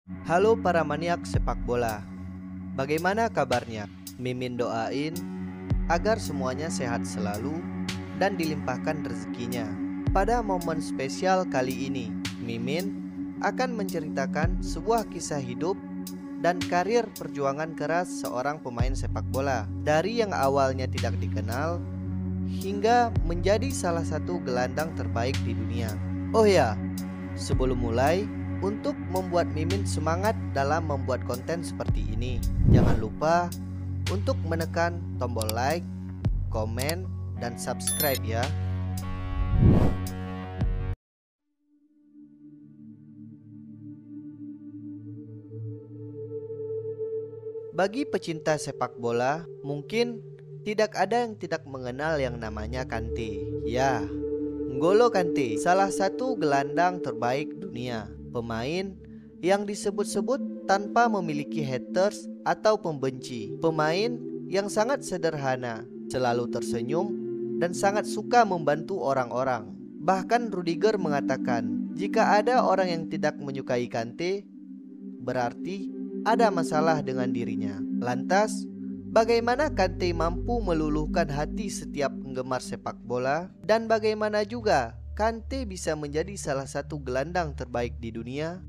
Halo para maniak sepak bola, bagaimana kabarnya? Mimin doain agar semuanya sehat selalu dan dilimpahkan rezekinya. Pada momen spesial kali ini, Mimin akan menceritakan sebuah kisah hidup dan karir perjuangan keras seorang pemain sepak bola. Dari yang awalnya tidak dikenal hingga menjadi salah satu gelandang terbaik di dunia. Oh ya, sebelum mulai, untuk membuat Mimin semangat dalam membuat konten seperti ini, jangan lupa untuk menekan tombol like, komen, dan subscribe ya. Bagi pecinta sepak bola, mungkin tidak ada yang tidak mengenal yang namanya Kante. Ya, N'Golo Kante, salah satu gelandang terbaik dunia. Pemain yang disebut-sebut tanpa memiliki haters atau pembenci. Pemain yang sangat sederhana, selalu tersenyum, dan sangat suka membantu orang-orang. Bahkan Rudiger mengatakan, jika ada orang yang tidak menyukai Kante, berarti ada masalah dengan dirinya. Lantas, bagaimana Kante mampu meluluhkan hati setiap penggemar sepak bola? Dan bagaimana juga Kante bisa menjadi salah satu gelandang terbaik di dunia?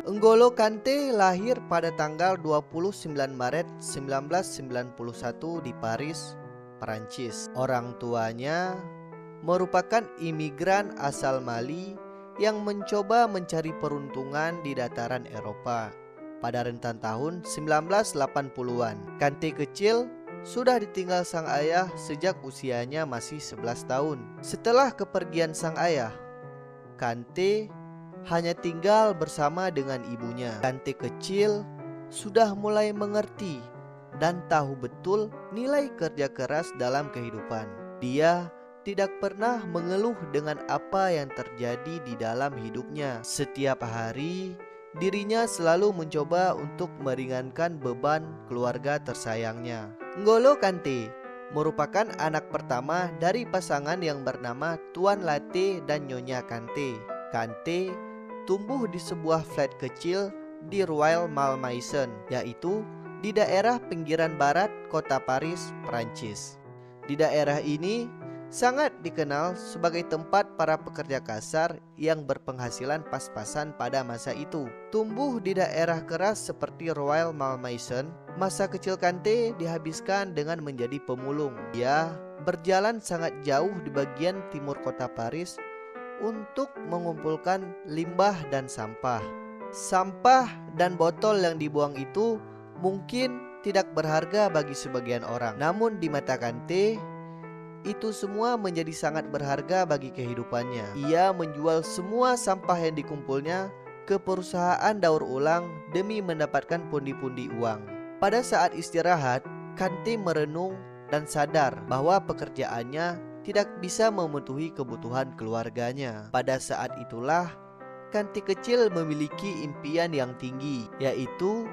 N'Golo Kante lahir pada tanggal 29 Maret 1991 di Paris, Perancis. Orang tuanya merupakan imigran asal Mali yang mencoba mencari peruntungan di dataran Eropa pada rentan tahun 1980-an. Kante kecil sudah ditinggal sang ayah sejak usianya masih 11 tahun. Setelah kepergian sang ayah, Kante hanya tinggal bersama dengan ibunya. Kante kecil sudah mulai mengerti dan tahu betul nilai kerja keras dalam kehidupan. Dia tidak pernah mengeluh dengan apa yang terjadi di dalam hidupnya. Setiap hari, dirinya selalu mencoba untuk meringankan beban keluarga tersayangnya. N'Golo Kante merupakan anak pertama dari pasangan yang bernama Tuan Latte dan Nyonya Kante. Kante tumbuh di sebuah flat kecil di Rueil Malmaison, yaitu di daerah pinggiran barat kota Paris, Prancis. Di daerah ini sangat dikenal sebagai tempat para pekerja kasar yang berpenghasilan pas-pasan pada masa itu. Tumbuh di daerah keras seperti Rueil Malmaison, masa kecil Kante dihabiskan dengan menjadi pemulung. Dia berjalan sangat jauh di bagian timur kota Paris untuk mengumpulkan limbah dan sampah. Sampah dan botol yang dibuang itu mungkin tidak berharga bagi sebagian orang, namun di mata Kante itu semua menjadi sangat berharga bagi kehidupannya. Ia menjual semua sampah yang dikumpulnya ke perusahaan daur ulang demi mendapatkan pundi-pundi uang. Pada saat istirahat, Kante merenung dan sadar bahwa pekerjaannya tidak bisa memenuhi kebutuhan keluarganya. Pada saat itulah Kante kecil memiliki impian yang tinggi, yaitu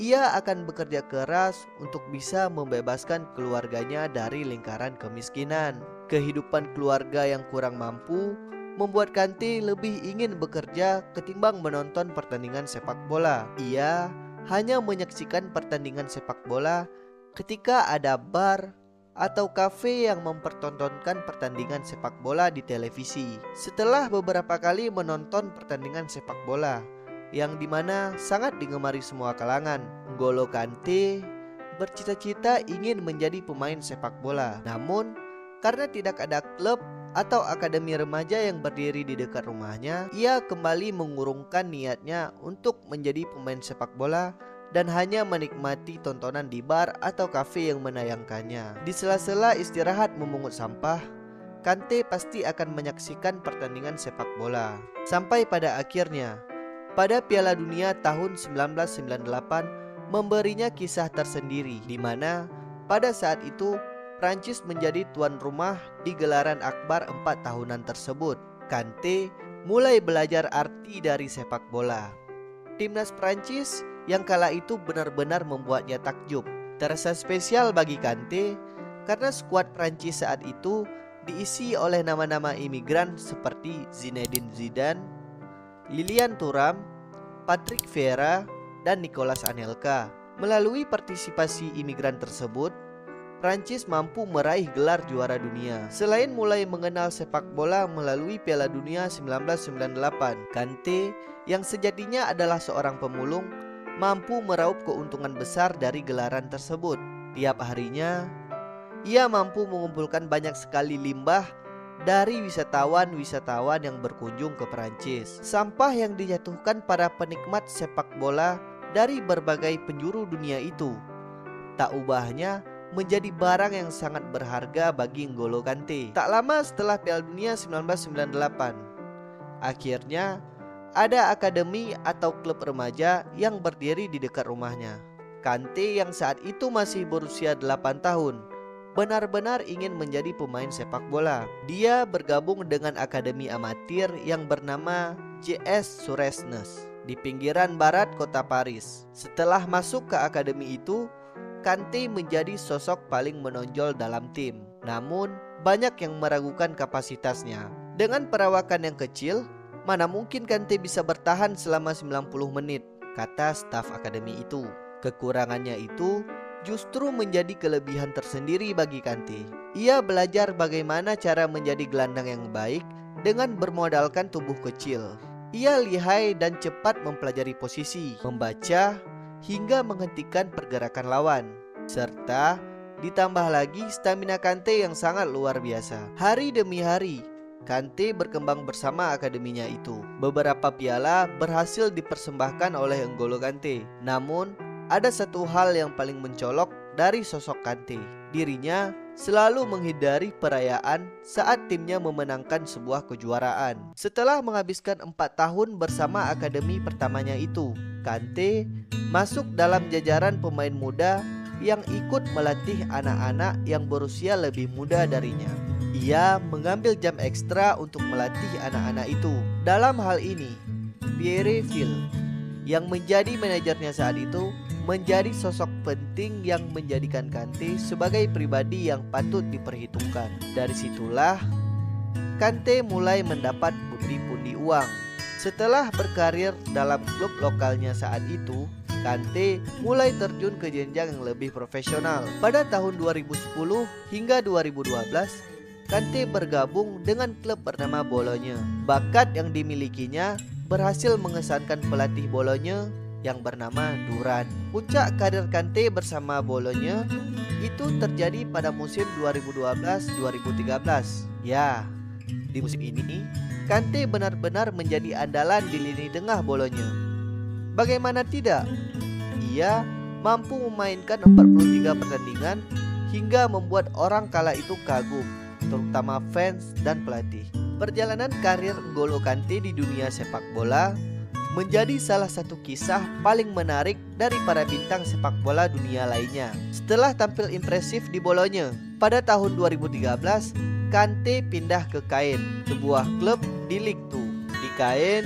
ia akan bekerja keras untuk bisa membebaskan keluarganya dari lingkaran kemiskinan. Kehidupan keluarga yang kurang mampu membuat Kante lebih ingin bekerja ketimbang menonton pertandingan sepak bola. Ia hanya menyaksikan pertandingan sepak bola ketika ada bar atau kafe yang mempertontonkan pertandingan sepak bola di televisi. Setelah beberapa kali menonton pertandingan sepak bola yang dimana sangat digemari semua kalangan, N'Golo Kante bercita-cita ingin menjadi pemain sepak bola. Namun karena tidak ada klub atau akademi remaja yang berdiri di dekat rumahnya, ia kembali mengurungkan niatnya untuk menjadi pemain sepak bola dan hanya menikmati tontonan di bar atau kafe yang menayangkannya. Di sela-sela istirahat memungut sampah, Kante pasti akan menyaksikan pertandingan sepak bola. Sampai pada akhirnya, pada Piala Dunia tahun 1998 memberinya kisah tersendiri, di mana pada saat itu Prancis menjadi tuan rumah di gelaran akbar 4 tahunan tersebut. Kante mulai belajar arti dari sepak bola. Timnas Prancis yang kala itu benar-benar membuatnya takjub. Terasa spesial bagi Kante karena skuad Prancis saat itu diisi oleh nama-nama imigran seperti Zinedine Zidane, Lilian Thuram, Patrick Vieira, dan Nicolas Anelka. Melalui partisipasi imigran tersebut, Prancis mampu meraih gelar juara dunia. Selain mulai mengenal sepak bola melalui Piala Dunia 1998, Kante yang sejatinya adalah seorang pemulung mampu meraup keuntungan besar dari gelaran tersebut. Tiap harinya, ia mampu mengumpulkan banyak sekali limbah dari wisatawan-wisatawan yang berkunjung ke Perancis. Sampah yang dijatuhkan para penikmat sepak bola dari berbagai penjuru dunia itu tak ubahnya menjadi barang yang sangat berharga bagi N'Golo Kante. Tak lama setelah Piala Dunia 1998, akhirnya ada akademi atau klub remaja yang berdiri di dekat rumahnya. Kante yang saat itu masih berusia 8 tahun benar-benar ingin menjadi pemain sepak bola. Dia bergabung dengan akademi amatir yang bernama JS Suresnes di pinggiran barat kota Paris. Setelah masuk ke akademi itu, Kante menjadi sosok paling menonjol dalam tim. Namun, banyak yang meragukan kapasitasnya. Dengan perawakan yang kecil, mana mungkin Kante bisa bertahan selama 90 menit, kata staf akademi itu. Kekurangannya itu justru menjadi kelebihan tersendiri bagi Kante. Ia belajar bagaimana cara menjadi gelandang yang baik dengan bermodalkan tubuh kecil. Ia lihai dan cepat mempelajari posisi, membaca, hingga menghentikan pergerakan lawan. Serta ditambah lagi stamina Kante yang sangat luar biasa. Hari demi hari, Kante berkembang bersama akademinya itu. Beberapa piala berhasil dipersembahkan oleh N'Golo Kante. Namun, ada satu hal yang paling mencolok dari sosok Kante. Dirinya selalu menghindari perayaan saat timnya memenangkan sebuah kejuaraan. Setelah menghabiskan 4 tahun bersama akademi pertamanya itu, Kante masuk dalam jajaran pemain muda yang ikut melatih anak-anak yang berusia lebih muda darinya. Ia mengambil jam ekstra untuk melatih anak-anak itu. Dalam hal ini, Pierre Ville yang menjadi manajernya saat itu menjadi sosok penting yang menjadikan Kante sebagai pribadi yang patut diperhitungkan. Dari situlah Kante mulai mendapat pundi-pundi uang. Setelah berkarir dalam klub lokalnya saat itu, Kante mulai terjun ke jenjang yang lebih profesional. Pada tahun 2010 hingga 2012, Kante bergabung dengan klub bernama Bologne. Bakat yang dimilikinya berhasil mengesankan pelatih Bologne yang bernama Duran. Puncak karir Kante bersama Bologne itu terjadi pada musim 2012-2013. Ya, di musim ini Kante benar-benar menjadi andalan di lini tengah Bologne. Bagaimana tidak? Ia mampu memainkan 43 pertandingan hingga membuat orang kala itu kagum, terutama fans dan pelatih. Perjalanan karir N'Golo Kante di dunia sepak bola menjadi salah satu kisah paling menarik dari para bintang sepak bola dunia lainnya. Setelah tampil impresif di Bologne, pada tahun 2013, Kante pindah ke Caen, sebuah klub di Ligue 2. Di Caen,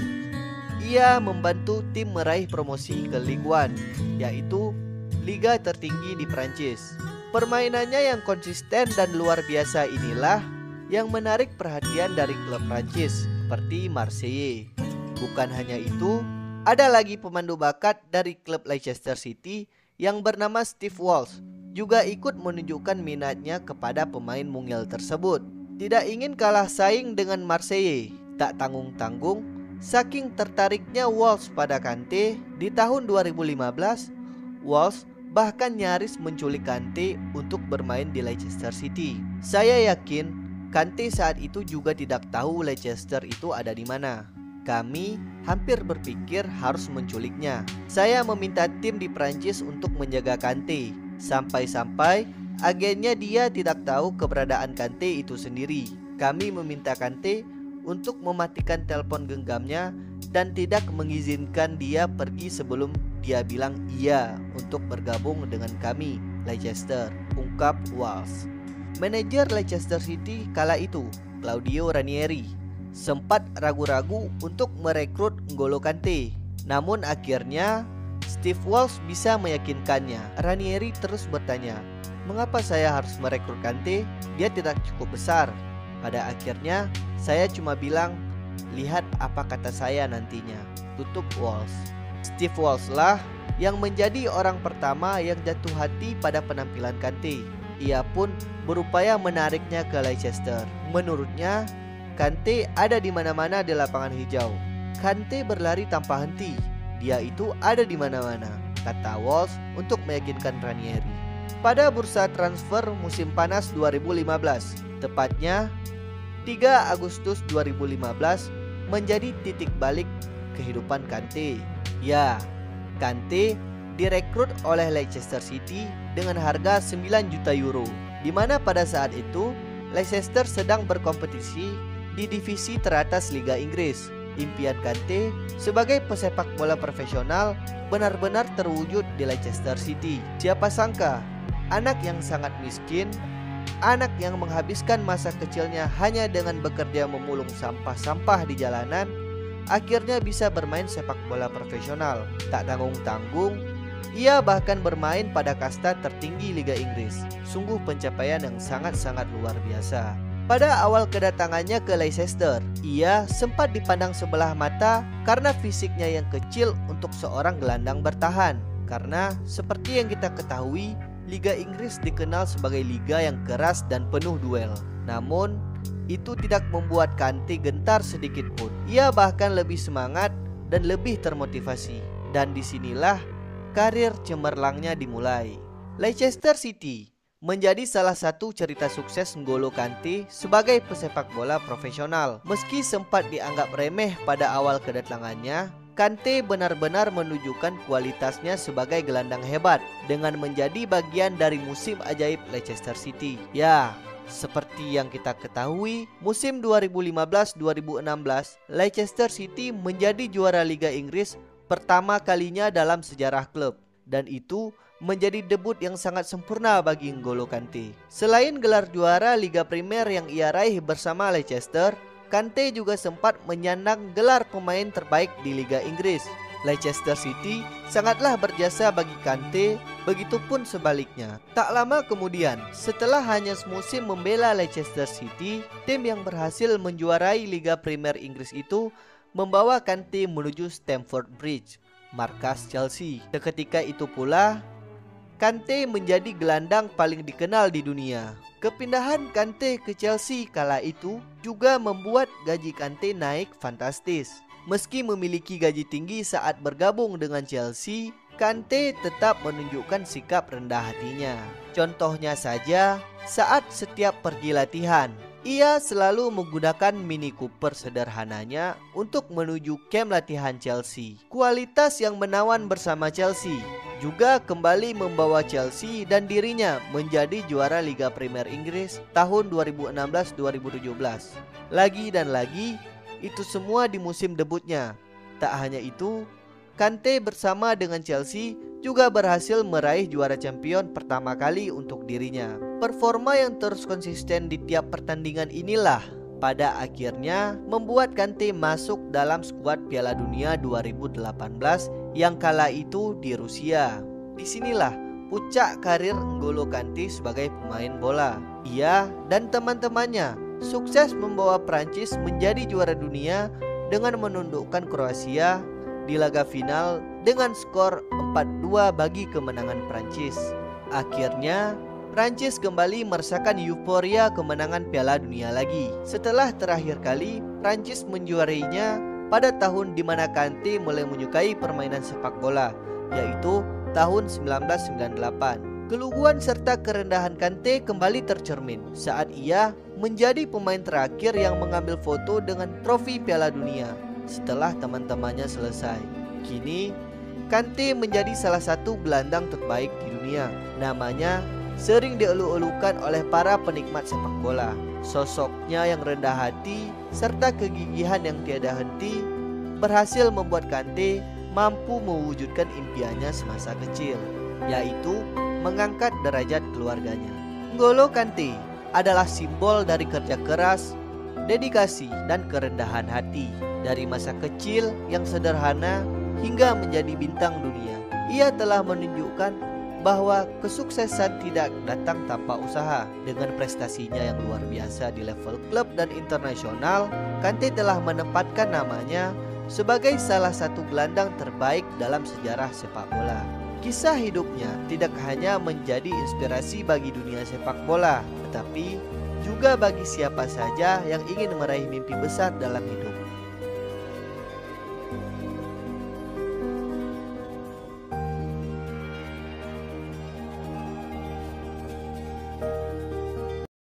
ia membantu tim meraih promosi ke Ligue 1, yaitu liga tertinggi di Prancis. Permainannya yang konsisten dan luar biasa inilah yang menarik perhatian dari klub Prancis seperti Marseille. Bukan hanya itu, ada lagi pemandu bakat dari klub Leicester City yang bernama Steve Walsh juga ikut menunjukkan minatnya kepada pemain mungil tersebut. Tidak ingin kalah saing dengan Marseille, tak tanggung-tanggung, saking tertariknya Walsh pada Kante, di tahun 2015, Walsh bahkan nyaris menculik Kante untuk bermain di Leicester City. Saya yakin Kante saat itu juga tidak tahu Leicester itu ada di mana. Kami hampir berpikir harus menculiknya. Saya meminta tim di Prancis untuk menjaga Kante. Sampai-sampai agennya dia tidak tahu keberadaan Kante itu sendiri. Kami meminta Kante untuk mematikan telepon genggamnya dan tidak mengizinkan dia pergi sebelum dia bilang iya untuk bergabung dengan kami, Leicester, ungkap Walsh. Manajer Leicester City kala itu, Claudio Ranieri, sempat ragu-ragu untuk merekrut N'Golo Kante. Namun akhirnya Steve Walsh bisa meyakinkannya. Ranieri terus bertanya, "Mengapa saya harus merekrut Kante? Dia tidak cukup besar." Pada akhirnya saya cuma bilang, "Lihat apa kata saya nantinya," tutup Walsh. Steve Walsh lah yang menjadi orang pertama yang jatuh hati pada penampilan Kante. Ia pun berupaya menariknya ke Leicester. Menurutnya, Kante ada di mana-mana di lapangan hijau. Kante berlari tanpa henti. Dia itu ada di mana-mana, kata Walsh untuk meyakinkan Ranieri. Pada bursa transfer musim panas 2015, tepatnya 3 Agustus 2015 menjadi titik balik kehidupan Kante. Ya, Kante direkrut oleh Leicester City dengan harga 9 juta euro, di mana pada saat itu Leicester sedang berkompetisi di divisi teratas Liga Inggris. Impian Kante sebagai pesepak bola profesional benar-benar terwujud di Leicester City. Siapa sangka anak yang sangat miskin, anak yang menghabiskan masa kecilnya hanya dengan bekerja memulung sampah-sampah di jalanan, akhirnya bisa bermain sepak bola profesional. Tak tanggung-tanggung, ia bahkan bermain pada kasta tertinggi Liga Inggris. Sungguh pencapaian yang sangat-sangat luar biasa. Pada awal kedatangannya ke Leicester, ia sempat dipandang sebelah mata karena fisiknya yang kecil untuk seorang gelandang bertahan. Karena seperti yang kita ketahui, Liga Inggris dikenal sebagai liga yang keras dan penuh duel. Namun, itu tidak membuat Kante gentar sedikit pun. Ia bahkan lebih semangat dan lebih termotivasi. Dan disinilah karir cemerlangnya dimulai. Leicester City menjadi salah satu cerita sukses N'Golo Kante sebagai pesepak bola profesional. Meski sempat dianggap remeh pada awal kedatangannya, Kante benar-benar menunjukkan kualitasnya sebagai gelandang hebat dengan menjadi bagian dari musim ajaib Leicester City. Ya, seperti yang kita ketahui, musim 2015-2016 Leicester City menjadi juara Liga Inggris pertama kalinya dalam sejarah klub, dan itu menjadi debut yang sangat sempurna bagi N'Golo Kante. Selain gelar juara Liga Primer yang ia raih bersama Leicester, Kante juga sempat menyandang gelar pemain terbaik di Liga Inggris. Leicester City sangatlah berjasa bagi Kante, begitupun sebaliknya. Tak lama kemudian, setelah hanya semusim membela Leicester City, tim yang berhasil menjuarai Liga Primer Inggris itu membawa Kante menuju Stamford Bridge, markas Chelsea. Seketika itu pula Kante menjadi gelandang paling dikenal di dunia. Kepindahan Kante ke Chelsea kala itu juga membuat gaji Kante naik fantastis. Meski memiliki gaji tinggi saat bergabung dengan Chelsea, Kante tetap menunjukkan sikap rendah hatinya. Contohnya saja, saat setiap pergi latihan, ia selalu menggunakan Mini Cooper sederhananya untuk menuju kamp latihan Chelsea. Kualitas yang menawan bersama Chelsea juga kembali membawa Chelsea dan dirinya menjadi juara Liga Primer Inggris tahun 2016-2017. Lagi dan lagi, itu semua di musim debutnya. Tak hanya itu, Kante bersama dengan Chelsea juga berhasil meraih juara champion pertama kali untuk dirinya. Performa yang terus konsisten di tiap pertandingan inilah pada akhirnya membuat Kante masuk dalam skuad Piala Dunia 2018 yang kala itu di Rusia. Disinilah puncak karir N'Golo Kante sebagai pemain bola. Ia dan teman-temannya sukses membawa Prancis menjadi juara dunia dengan menundukkan Kroasia di laga final dengan skor 4-2 bagi kemenangan Prancis. Akhirnya Prancis kembali merasakan euforia kemenangan Piala Dunia lagi. Setelah terakhir kali Prancis menjuarainya pada tahun di mana Kante mulai menyukai permainan sepak bola, yaitu tahun 1998. Keluguan serta kerendahan Kante kembali tercermin saat ia menjadi pemain terakhir yang mengambil foto dengan trofi Piala Dunia setelah teman-temannya selesai. Kini Kante menjadi salah satu gelandang terbaik di dunia. Namanya sering dielu-elukan oleh para penikmat sepak bola. Sosoknya yang rendah hati serta kegigihan yang tiada henti berhasil membuat Kante mampu mewujudkan impiannya semasa kecil, yaitu mengangkat derajat keluarganya. N'Golo Kante adalah simbol dari kerja keras, dedikasi, dan kerendahan hati. Dari masa kecil yang sederhana, hingga menjadi bintang dunia. Ia telah menunjukkan bahwa kesuksesan tidak datang tanpa usaha. Dengan prestasinya yang luar biasa di level klub dan internasional, Kante telah menempatkan namanya sebagai salah satu gelandang terbaik dalam sejarah sepak bola. Kisah hidupnya tidak hanya menjadi inspirasi bagi dunia sepak bola, tetapi juga bagi siapa saja yang ingin meraih mimpi besar dalam hidup.